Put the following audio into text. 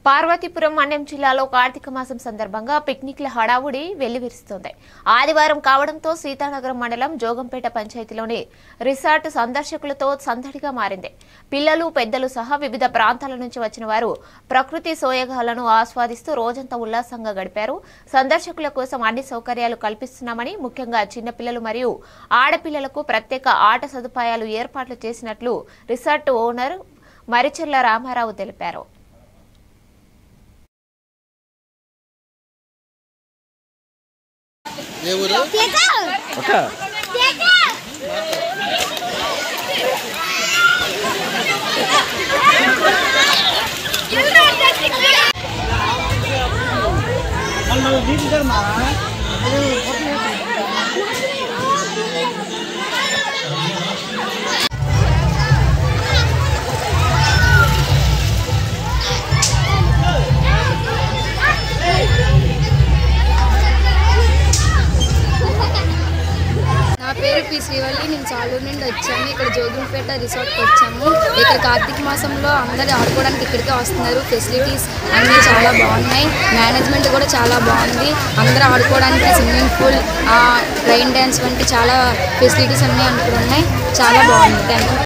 పార్వతీపురం మన్యం జిల్లాలో కార్తీక మాసం సందర్భంగా పిక్నిక్ల హడావుడి వెల్లివిరుస్తోంది. ఆదివారం కావడంతో సీతానగరం మండలం జోగంపేట పంచాయతీలోని రిసార్ట్ సందర్శకులతో సందడిగా మారింది. పిల్లలు పెద్దలు సహా వివిధ ప్రాంతాల నుంచి వచ్చిన వారు ప్రకృతి సోయగాలను ఆస్వాదిస్తూ రోజంతా ఉల్లాసంగా గడిపారు. సందర్శకుల కోసం అన్ని సౌకర్యాలు కల్పిస్తున్నామని, ముఖ్యంగా చిన్నపిల్లలు మరియు ఆడపిల్లలకు ప్రత్యేక ఆట సదుపాయాలు ఏర్పాట్లు చేసినట్లు రిసార్ట్ ఓనర్ మరిచెర్ల రామారావు తెలిపారు. పేరు పి శ్రీవల్లి. నేను చాలూరు నుండి వచ్చాను. ఇక్కడ జోగంపేట రిసార్ట్కి వచ్చాము. ఇక్కడ కార్తీక మాసంలో అందరూ ఆడుకోవడానికి ఇక్కడికే వస్తున్నారు. ఫెసిలిటీస్ అన్నీ చాలా బాగున్నాయి. మేనేజ్మెంట్ కూడా చాలా బాగుంది. అందరూ ఆడుకోవడానికి స్విమ్మింగ్ పూల్, రైన్ డ్యాన్స్ వంటి చాలా ఫెసిలిటీస్ అన్నీ అనుకున్నాయి. చాలా బాగుంది. Thank you.